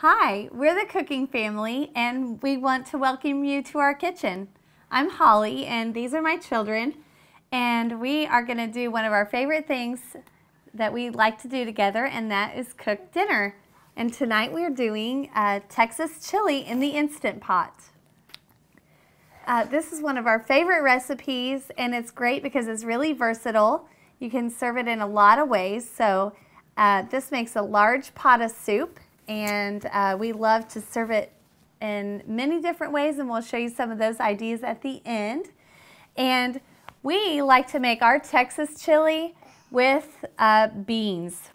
Hi, we're the cooking family and we want to welcome you to our kitchen. I'm Holly and these are my children, and we are going to do one of our favorite things that we like to do together, and that is cook dinner. And tonight we are doing Texas chili in the Instant Pot. This is one of our favorite recipes, and it's great because it's really versatile. You can serve it in a lot of ways. So this makes a large pot of soup, and we love to serve it in many different ways, and we'll show you some of those ideas at the end. And we like to make our Texas chili with beans.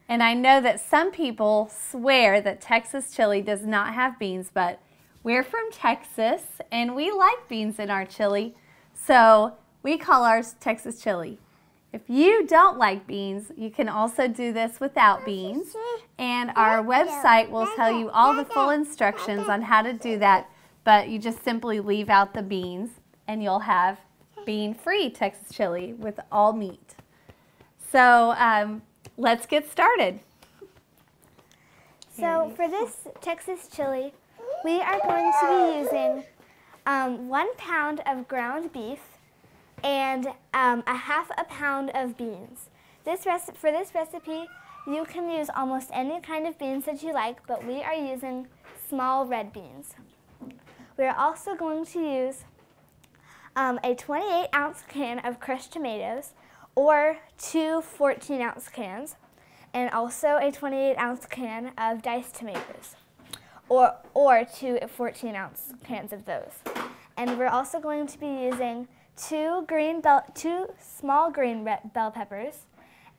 And I know that some people swear that Texas chili does not have beans, but we're from Texas and we like beans in our chili, so we call ours Texas chili. If you don't like beans, you can also do this without beans, and our website will tell you all the full instructions on how to do that, but you just simply leave out the beans and you'll have bean-free Texas chili with all meat. So let's get started. So for this Texas chili, we are going to be using 1 pound of ground beef and ½ pound of beans. For this recipe, you can use almost any kind of beans that you like, but we are using small red beans. We are also going to use a 28-ounce can of crushed tomatoes, or 2 14-ounce cans, and also a 28-ounce can of diced tomatoes, or 2 14-ounce cans of those. And we're also going to be using 2 small green bell peppers,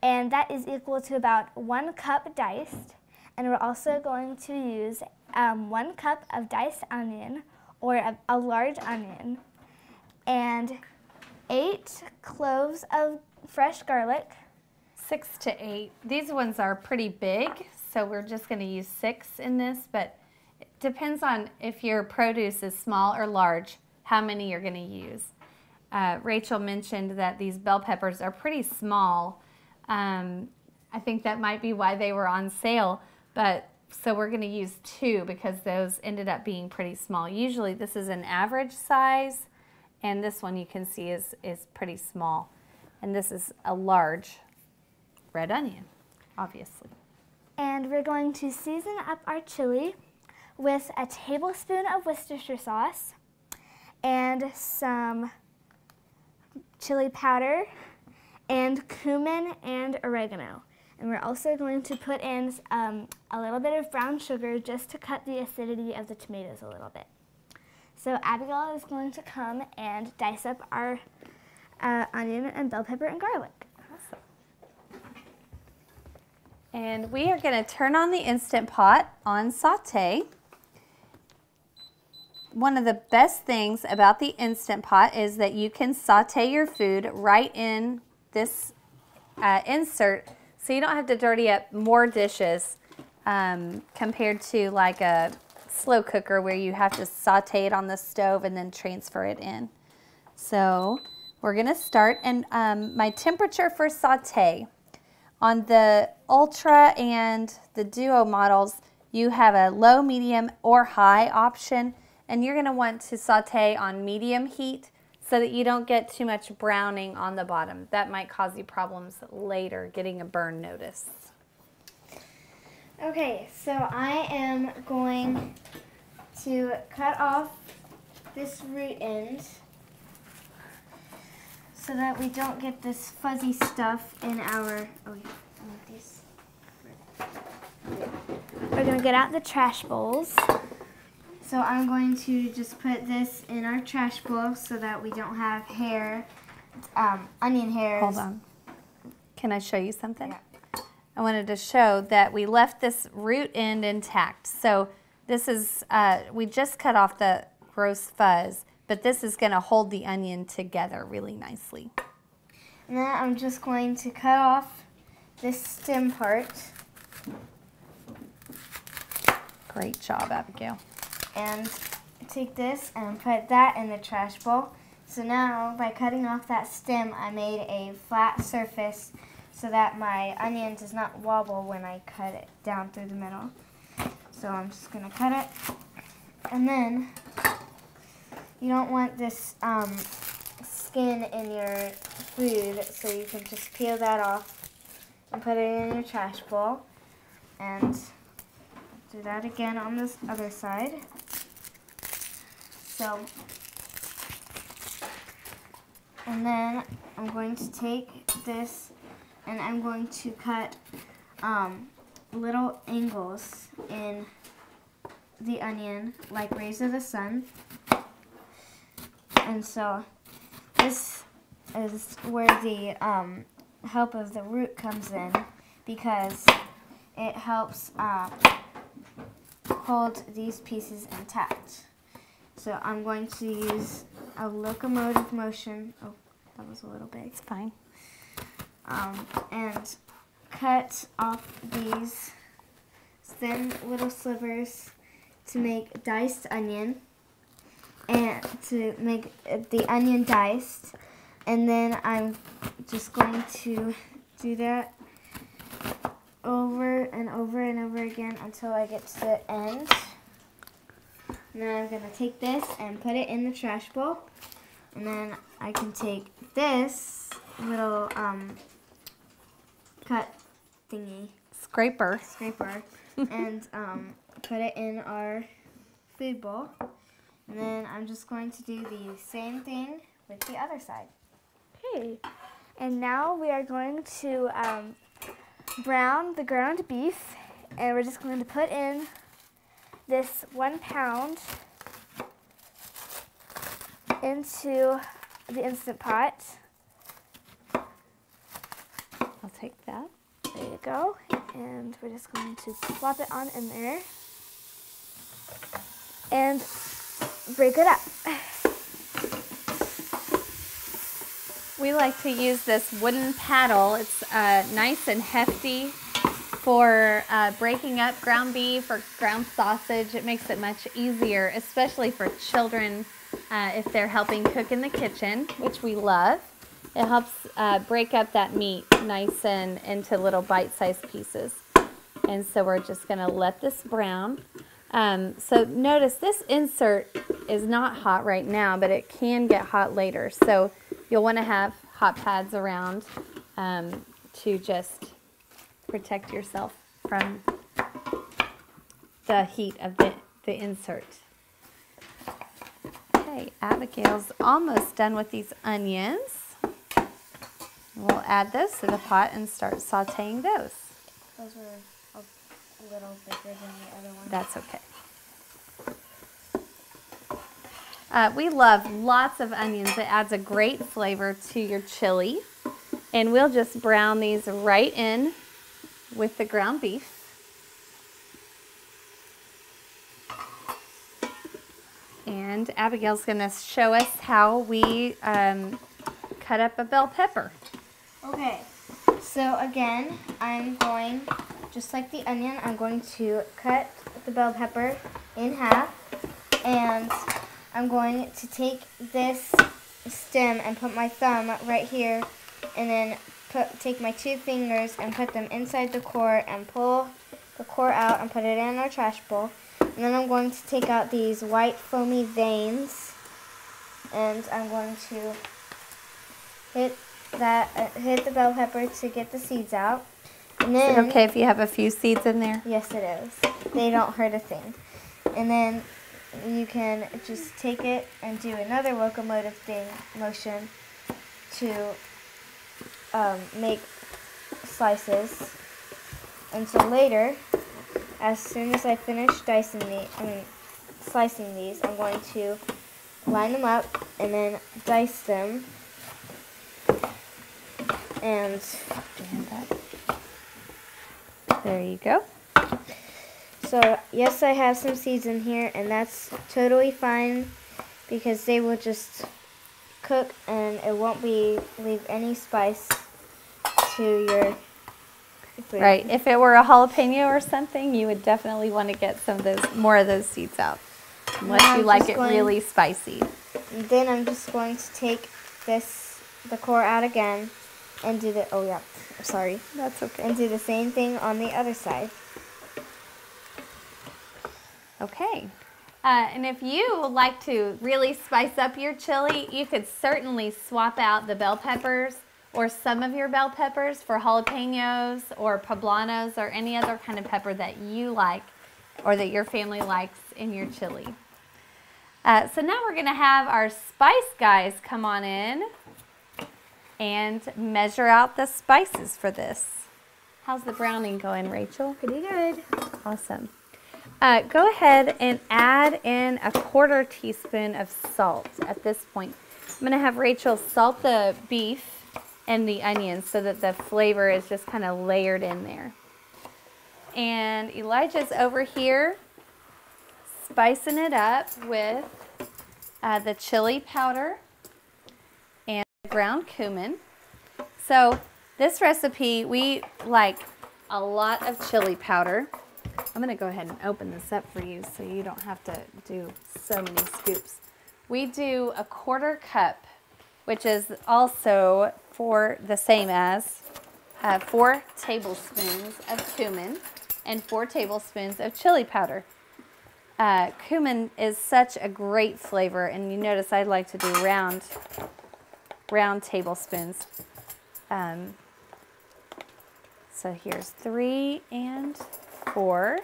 and that is equal to about 1 cup diced. And we're also going to use 1 cup of diced onion, or a large onion, and 8 cloves of fresh garlic. 6 to 8. These ones are pretty big, so we're just going to use 6 in this, but it depends on if your produce is small or large, how many you're going to use. Rachel mentioned that these bell peppers are pretty small. I think that might be why they were on sale, but so we're going to use 2 because those ended up being pretty small. Usually this is an average size, and this one you can see is pretty small. And this is a large red onion, obviously. And we're going to season up our chili with a tablespoon of Worcestershire sauce and some chili powder and cumin and oregano. And we're also going to put in a little bit of brown sugar just to cut the acidity of the tomatoes a little bit. So Abigail is going to come and dice up our onion and bell pepper and garlic. Awesome. And we are going to turn on the Instant Pot on saute. One of the best things about the Instant Pot is that you can saute your food right in this insert, so you don't have to dirty up more dishes compared to like a slow cooker where you have to saute it on the stove and then transfer it in. So we're going to start, and my temperature for saute, on the Ultra and the Duo models, you have a low, medium, or high option, and you're going to want to saute on medium heat so that you don't get too much browning on the bottom. That might cause you problems later getting a burn notice. Okay, so I am going to cut off this root end so that we don't get this fuzzy stuff in our, oh yeah, I want these. We're going to get out the trash bowls. So I'm going to just put this in our trash bowl so that we don't have onion hairs. Hold on. Can I show you something? Yeah. I wanted to show that we left this root end intact. So this is, we just cut off the gross fuzz, but this is going to hold the onion together really nicely. And then I'm just going to cut off this stem part. Great job, Abigail. And take this and put that in the trash bowl. So now, by cutting off that stem, I made a flat surface so that my onion does not wobble when I cut it down through the middle. So I'm just gonna cut it. And then you don't want this skin in your food, so you can just peel that off and put it in your trash bowl. And do that again on this other side. So, and then I'm going to take this and I'm going to cut little angles in the onion, like rays of the sun. And so this is where the help of the root comes in, because it helps hold these pieces intact. So I'm going to use a locomotive motion. Oh, that was a little big. It's fine. And cut off these thin little slivers to make diced onion, and to make the onion diced. And then I'm just going to do that over and over and over again until I get to the end. And then I'm going to take this and put it in the trash bowl. And then I can take this little cut thingy, Scraper. and put it in our food bowl. And then I'm just going to do the same thing with the other side. Okay, and now we are going to brown the ground beef, and we're just going to put in this 1 pound into the Instant Pot. I'll take that. There you go. And we're just going to plop it on in there and break it up. We like to use this wooden paddle. It's nice and hefty for breaking up ground beef or ground sausage. It makes it much easier, especially for children if they're helping cook in the kitchen, which we love. It helps break up that meat nice and into little bite-sized pieces. And so we're just going to let this brown. So notice this insert is not hot right now, but it can get hot later. So you'll want to have hot pads around to just protect yourself from the heat of the insert. Okay, Abigail's almost done with these onions. We'll add those to the pot and start sauteing those. Those were a little bigger than the other one. That's okay. We love lots of onions. It adds a great flavor to your chili. And we'll just brown these right in with the ground beef. And Abigail's going to show us how we cut up a bell pepper. Okay, so again, I'm going, just like the onion, I'm going to cut the bell pepper in half, and I'm going to take this stem and put my thumb right here, and then take my 2 fingers and put them inside the core and pull the core out and put it in our trash bowl. And then I'm going to take out these white foamy veins, and I'm going to hit the bell pepper to get the seeds out. And then, is it okay if you have a few seeds in there? Yes, it is. They don't hurt a thing. And then you can just take it and do another locomotive motion to make slices. And so later, as soon as I finish slicing these, I'm going to line them up and then dice them. And there you go. So yes, I have some seeds in here, and that's totally fine because they will just cook and it won't leave any spice to your food. Right. If it were a jalapeno or something, you would definitely want to get some of more of those seeds out, unless you like it really spicy. And then I'm just going to take the core out again and do That's okay. And do the same thing on the other side. Okay. And if you would like to really spice up your chili, you could certainly swap out the bell peppers or some of your bell peppers for jalapenos or poblanos or any other kind of pepper that you like or that your family likes in your chili. So now we're going to have our spice guys come on in and measure out the spices for this. How's the browning going, Rachel? Pretty good. Awesome. Go ahead and add in a 1/4 teaspoon of salt at this point. I'm going to have Rachel salt the beef and the onions so that the flavor is just kind of layered in there. And Elijah's over here spicing it up with the chili powder and ground cumin. So this recipe, we like a lot of chili powder. I'm going to go ahead and open this up for you so you don't have to do so many scoops. We do a 1/4 cup, which is also for the same as 4 tablespoons of cumin and 4 tablespoons of chili powder. Cumin is such a great flavor, and you notice I like to do round tablespoons. So here's 3 and 4.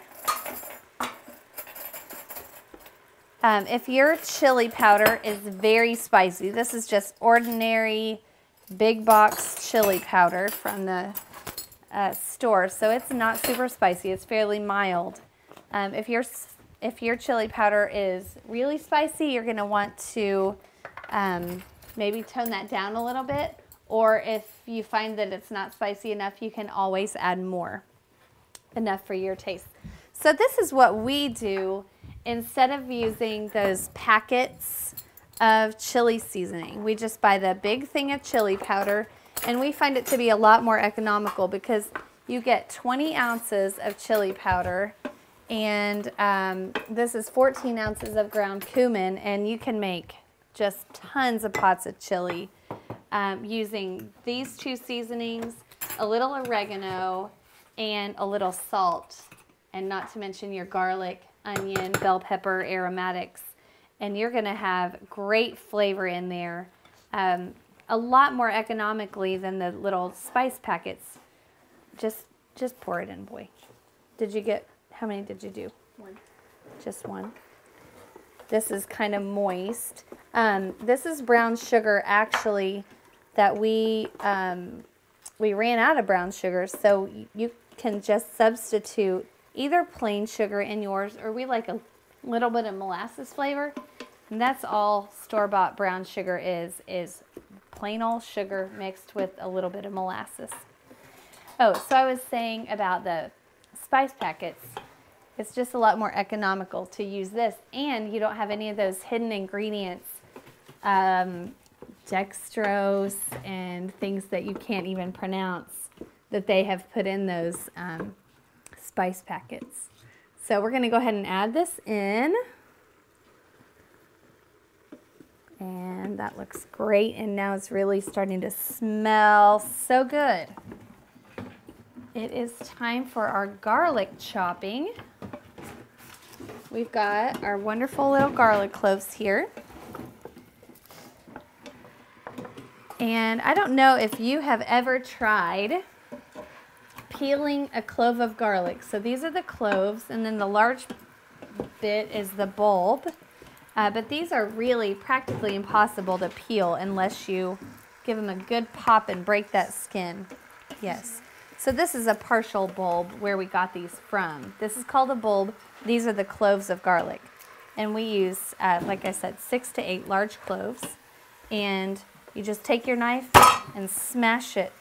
If your chili powder is very spicy, this is just ordinary big box chili powder from the store, so it's not super spicy. It's fairly mild. If your chili powder is really spicy, you're going to want to maybe tone that down a little bit, or if you find that it's not spicy enough, you can always add more, enough for your taste. So this is what we do instead of using those packets of chili seasoning. We just buy the big thing of chili powder, and we find it to be a lot more economical because you get 20 ounces of chili powder, and this is 14 ounces of ground cumin, and you can make just tons of pots of chili using these 2 seasonings, a little oregano, and a little salt, and not to mention your garlic, onion, bell pepper, aromatics, and you're going to have great flavor in there, a lot more economically than the little spice packets. Just pour it in, boy. Did you get, how many did you do? 1. Just 1. This is kind of moist. This is brown sugar, actually, that we ran out of brown sugar, so you can just substitute either plain sugar in yours, or we like a little bit of molasses flavor, and that's all store-bought brown sugar is plain old sugar mixed with a little bit of molasses. Oh, so I was saying about the spice packets. It's just a lot more economical to use this, and you don't have any of those hidden ingredients, dextrose and things that you can't even pronounce that they have put in those spice packets. So we're going to go ahead and add this in. And that looks great, and now it's really starting to smell so good. It is time for our garlic chopping. We've got our wonderful little garlic cloves here. And I don't know if you have ever tried peeling a clove of garlic. So these are the cloves, and then the large bit is the bulb. But these are really practically impossible to peel unless you give them a good pop and break that skin. Yes. So this is a partial bulb where we got these from. This is called a bulb. These are the cloves of garlic. And we use, like I said, 6 to 8 large cloves. And you just take your knife and smash it.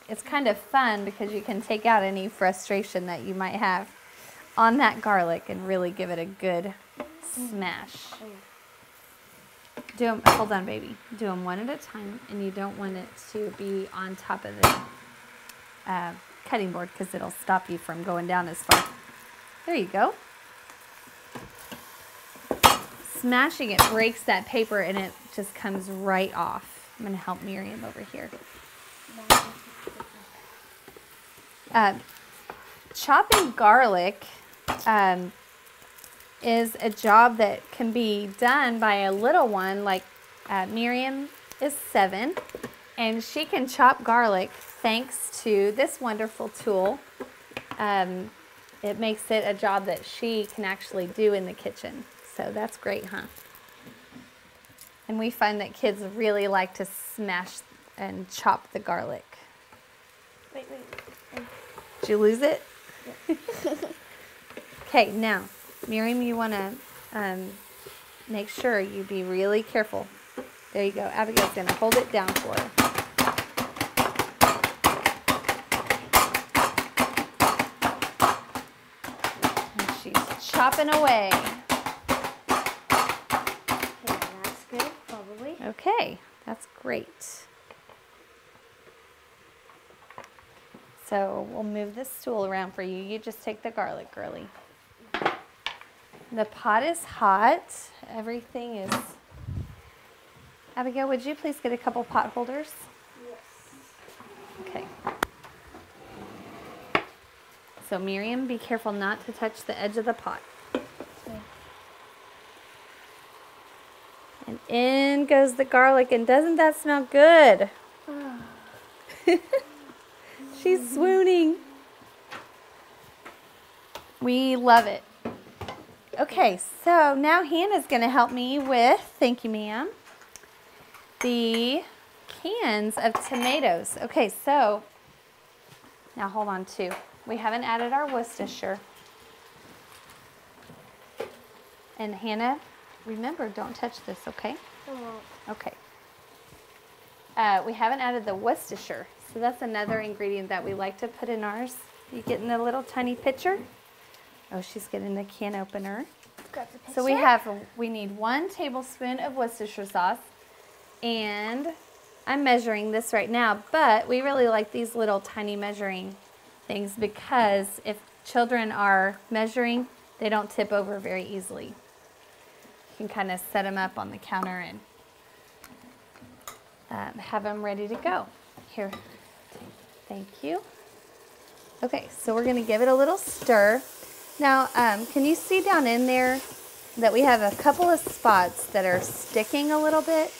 It's kind of fun because you can take out any frustration that you might have on that garlic and really give it a good smash. Do them, hold on, baby. Do them one at a time, and you don't want it to be on top of the cutting board because it'll stop you from going down as far. There you go. Smashing it breaks that paper, and it just comes right off. I'm going to help Miriam over here. Chopping garlic is a job that can be done by a little one, like Miriam is 7, and she can chop garlic thanks to this wonderful tool. It makes it a job that she can actually do in the kitchen. So that's great, huh? And we find that kids really like to smash and chop the garlic. Wait. Did you lose it? Yeah. Okay, now, Miriam, you want to make sure you be really careful. There you go. Abigail's going to hold it down for her. And she's chopping away. Yeah, that's good, probably. Okay, that's great. So we'll move this stool around for you. You just take the garlic, girly. The pot is hot. Everything is... Abigail, would you please get a couple pot holders? Yes. Okay. So Miriam, be careful not to touch the edge of the pot. Okay. And in goes the garlic, and doesn't that smell good? She's swooning. We love it. Okay, so now Hannah's going to help me with, thank you ma'am, the cans of tomatoes. Okay, so now hold on too. We haven't added our Worcestershire. And Hannah, remember, don't touch this, okay? I won't. Okay. We haven't added the Worcestershire, so that's another ingredient that we like to put in ours. You get in the little tiny pitcher. Oh, she's getting the can opener. Got the picture. So we need 1 tablespoon of Worcestershire sauce, and I'm measuring this right now, but we really like these little tiny measuring things because if children are measuring, they don't tip over very easily. You can kind of set them up on the counter and have them ready to go. Here, thank you. Okay, so we're gonna give it a little stir. Now, can you see down in there that we have a couple of spots that are sticking a little bit?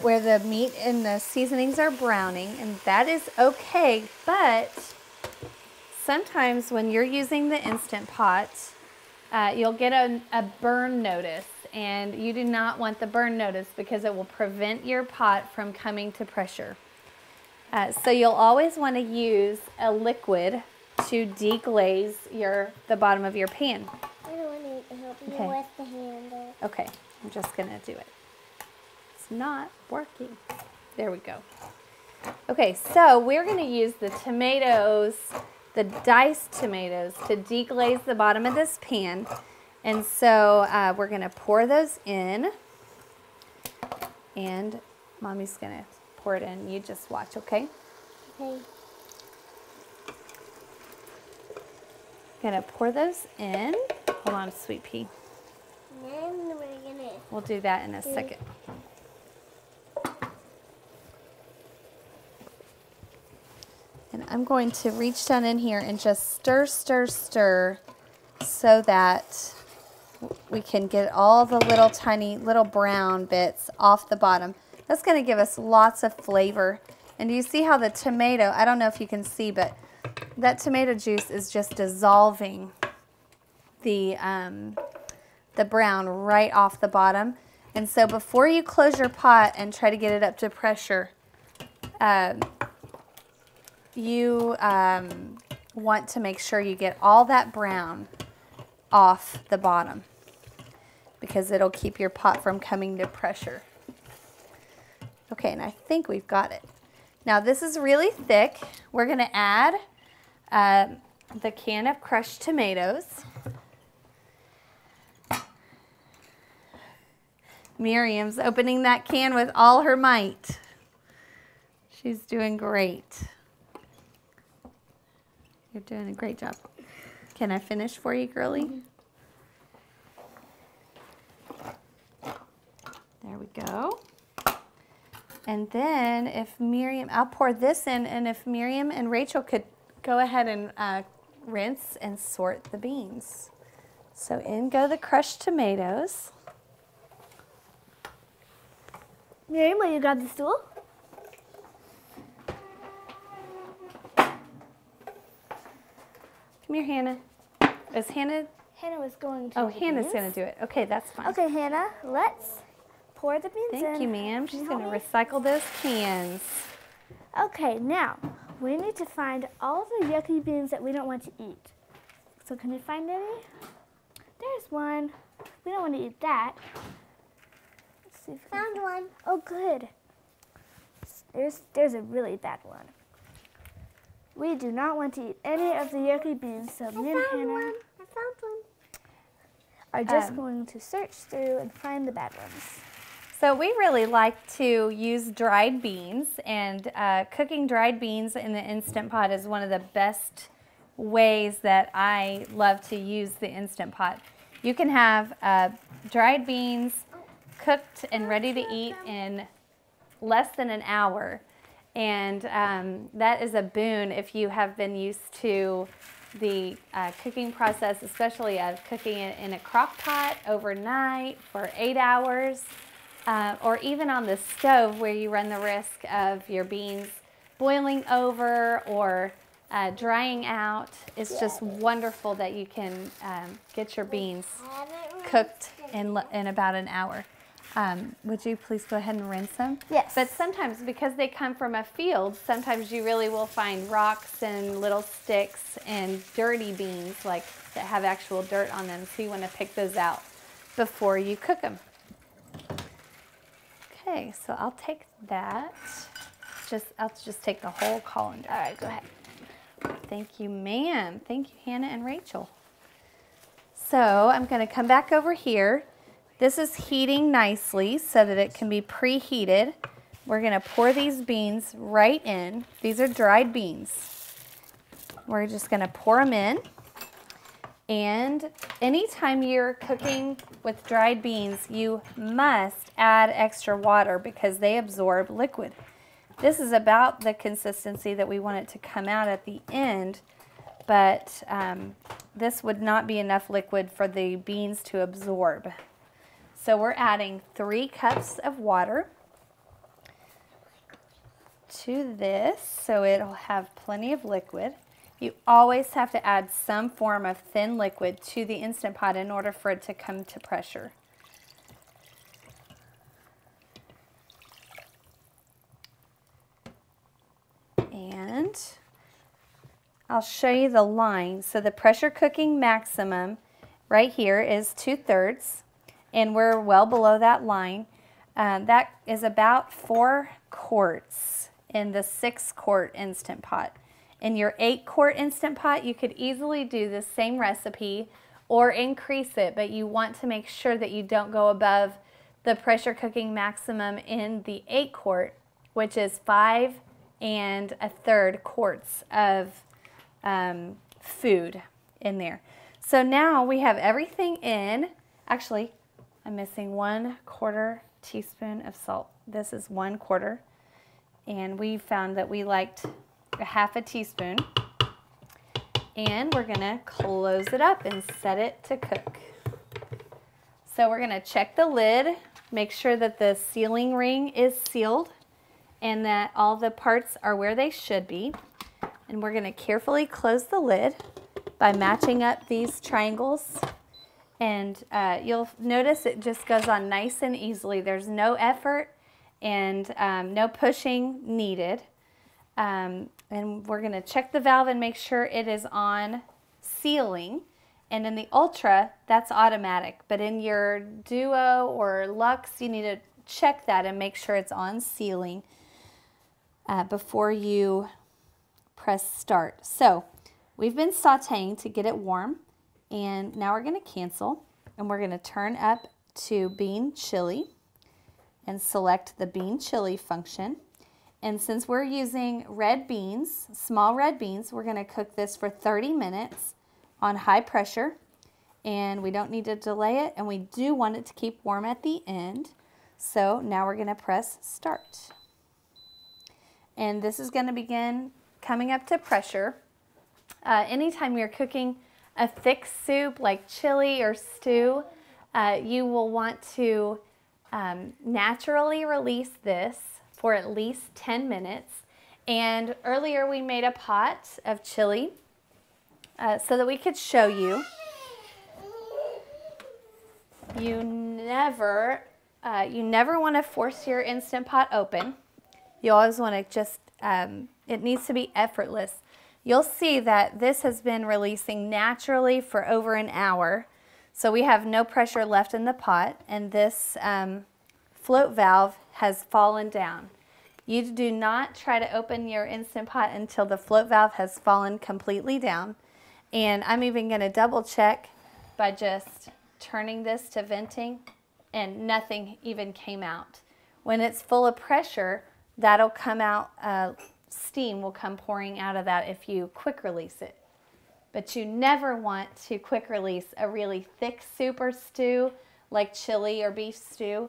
Where the meat and the seasonings are browning, and that is okay, but sometimes when you're using the Instant Pot, you'll get a burn notice, and you do not want the burn notice because it will prevent your pot from coming to pressure. So you'll always want to use a liquid to deglaze the bottom of your pan. I don't want to help you Okay. with the handle. Okay, I'm just going to do it. It's not working. There we go. Okay, so we're going to use the tomatoes, the diced tomatoes, to deglaze the bottom of this pan. And so we're going to pour those in. And Mommy's going to pour it in. You just watch, okay? Okay. Gonna pour those in. Hold on, sweet pea. And then we're gonna. We'll do that in a second. And I'm going to reach down in here and just stir, stir, stir so that we can get all the little tiny little brown bits off the bottom. That's going to give us lots of flavor. And do you see how the tomato, I don't know if you can see, but that tomato juice is just dissolving the brown right off the bottom. And so before you close your pot and try to get it up to pressure, you want to make sure you get all that brown off the bottom because it'll keep your pot from coming to pressure. Okay, and I think we've got it. Now this is really thick. We're going to add the can of crushed tomatoes. Miriam's opening that can with all her might. She's doing great. You're doing a great job. Can I finish for you, girly? There we go. And then if Miriam, I'll pour this in, and if Miriam and Rachel could go ahead and rinse and sort the beans. So in go the crushed tomatoes. Miriam, will you grab the stool? Come here, Hannah. Is Hannah? Hannah was going to. Oh, Hannah's going to do it. Okay, that's fine. Okay, Hannah, let's pour the beans in. Thank you, ma'am. She's going to recycle those cans. Okay, now we need to find all the yucky beans that we don't want to eat. So can you find any? There's one. We don't want to eat that. Let's see if we found one. Oh, good. There's a really bad one. We do not want to eat any of the yucky beans, so me and Hannah are just going to search through and find the bad ones. So we really like to use dried beans, and cooking dried beans in the Instant Pot is one of the best ways that I love to use the Instant Pot. You can have dried beans cooked and ready to eat in less than an hour. And that is a boon if you have been used to the cooking process, especially of cooking it in a crock pot overnight for 8 hours, or even on the stove where you run the risk of your beans boiling over or drying out. It's just wonderful that you can get your beans cooked in about an hour. Would you please go ahead and rinse them? Yes. But sometimes, because they come from a field, sometimes you really will find rocks and little sticks and dirty beans, like that have actual dirt on them. So you want to pick those out before you cook them. Okay, so I'll take that. I'll just take the whole colander. All right, go ahead. Thank you, ma'am. Thank you, Hannah and Rachel. So I'm going to come back over here. This is heating nicely so that it can be preheated. We're going to pour these beans right in. These are dried beans. We're just going to pour them in. And anytime you're cooking with dried beans, you must add extra water because they absorb liquid. This is about the consistency that we want it to come out at the end, but this would not be enough liquid for the beans to absorb. So we're adding 3 cups of water to this so it'll have plenty of liquid. You always have to add some form of thin liquid to the Instant Pot in order for it to come to pressure. And I'll show you the line. So the pressure cooking maximum right here is 2/3. And we're well below that line. That is about 4 quarts in the 6-quart Instant Pot. In your 8-quart Instant Pot, you could easily do the same recipe or increase it, but you want to make sure that you don't go above the pressure cooking maximum in the 8-quart, which is 5 1/3 quarts of food in there. So now we have everything in. Actually, I'm missing 1/4 teaspoon of salt. This is 1/4, and we found that we liked a 1/2 teaspoon. And we're gonna close it up and set it to cook. So we're gonna check the lid, make sure that the sealing ring is sealed and that all the parts are where they should be. And we're gonna carefully close the lid by matching up these triangles. And you'll notice it just goes on nice and easily. There's no effort and no pushing needed. And we're going to check the valve and make sure it is on sealing. And in the Ultra, that's automatic. But in your Duo or Luxe, you need to check that and make sure it's on sealing before you press start. So we've been sauteing to get it warm. And now we're going to cancel, and we're going to turn up to bean chili and select the bean chili function. And since we're using red beans, small red beans, we're going to cook this for 30 minutes on high pressure. And we don't need to delay it, and we do want it to keep warm at the end. So now we're going to press start. And this is going to begin coming up to pressure. Anytime you're cooking a thick soup like chili or stew, you will want to naturally release this for at least 10 minutes. And earlier we made a pot of chili so that we could show you. You never want to force your Instant Pot open. You always want to just, it needs to be effortless. You'll see that this has been releasing naturally for over an hour. So we have no pressure left in the pot, and this float valve has fallen down. You do not try to open your Instant Pot until the float valve has fallen completely down. And I'm even going to double check by just turning this to venting, and nothing even came out. When it's full of pressure, that'll come out, steam will come pouring out of that if you quick release it. But you never want to quick release a really thick soup or stew like chili or beef stew.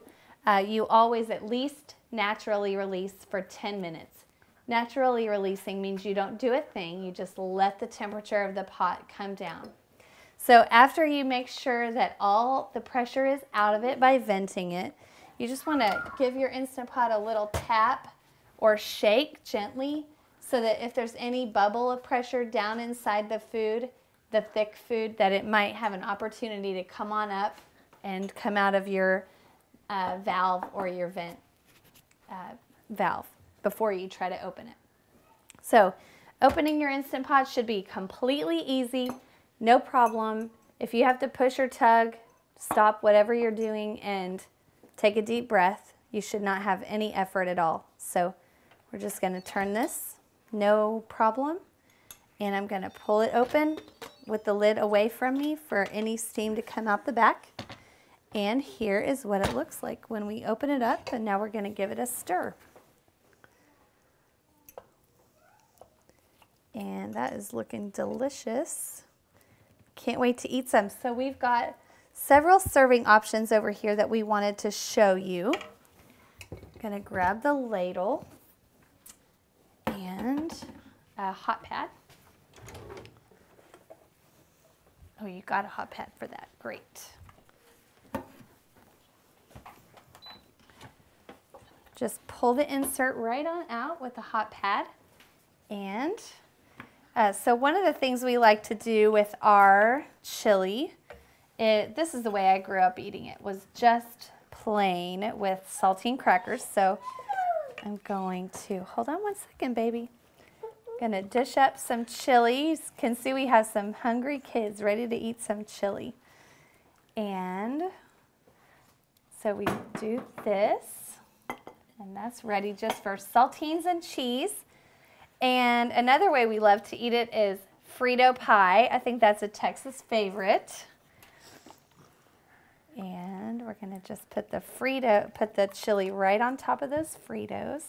You always at least naturally release for 10 minutes. Naturally releasing means you don't do a thing, you just let the temperature of the pot come down. So after you make sure that all the pressure is out of it by venting it, you just want to give your Instant Pot a little tap or shake gently so that if there's any bubble of pressure down inside the food, the thick food, that it might have an opportunity to come on up and come out of your valve or your vent valve before you try to open it. So opening your Instant Pot should be completely easy, no problem. If you have to push or tug, stop whatever you're doing and take a deep breath. You should not have any effort at all. So we're just going to turn this, no problem. And I'm going to pull it open with the lid away from me for any steam to come out the back. And here is what it looks like when we open it up, and now we're going to give it a stir. And that is looking delicious. Can't wait to eat some. So we've got several serving options over here that we wanted to show you. I'm going to grab the ladle and a hot pad. Oh, you got a hot pad for that. Great. Just pull the insert right on out with the hot pad. And so one of the things we like to do with our chili, this is the way I grew up eating it, was just plain with saltine crackers. So I'm going to, hold on one second, baby. I'm going to dish up some chili. You can see we have some hungry kids ready to eat some chili. And so we do this, and that's ready just for saltines and cheese. And another way we love to eat it is Frito pie. I think that's a Texas favorite. And we're going to just put the chili right on top of those Fritos.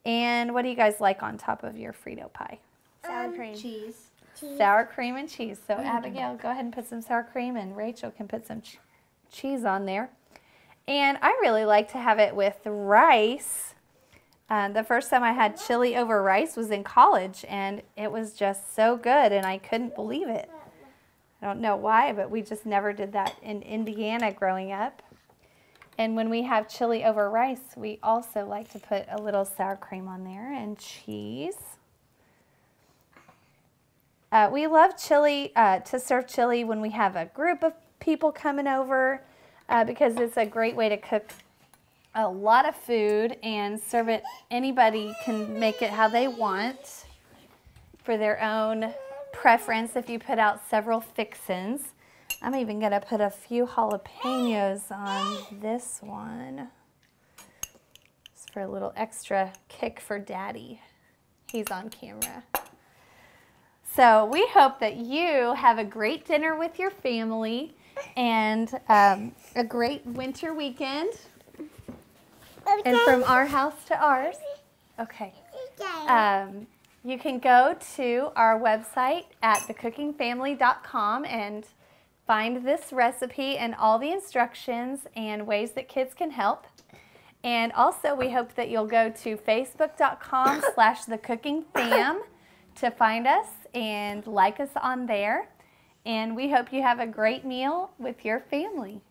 And what do you guys like on top of your Frito pie? Sour cream. Cheese. Sour cream and cheese. So Abigail, go ahead and put some sour cream, and Rachel can put some cheese on there. And I really like to have it with rice. The first time I had chili over rice was in college, and it was just so good, and I couldn't believe it. I don't know why, but we just never did that in Indiana growing up. And when we have chili over rice, we also like to put a little sour cream on there and cheese. We love chili, to serve chili when we have a group of people coming over because it's a great way to cook a lot of food and serve it. Anybody can make it how they want for their own preference if you put out several fixins. I'm even going to put a few jalapenos on this one. Just for a little extra kick for Daddy. He's on camera. So we hope that you have a great dinner with your family and a great winter weekend. And from our house to ours. Okay. You can go to our website at thecookingfamily.com and find this recipe and all the instructions and ways that kids can help. And also we hope that you'll go to facebook.com/thecookingfam to find us and like us on there. And we hope you have a great meal with your family.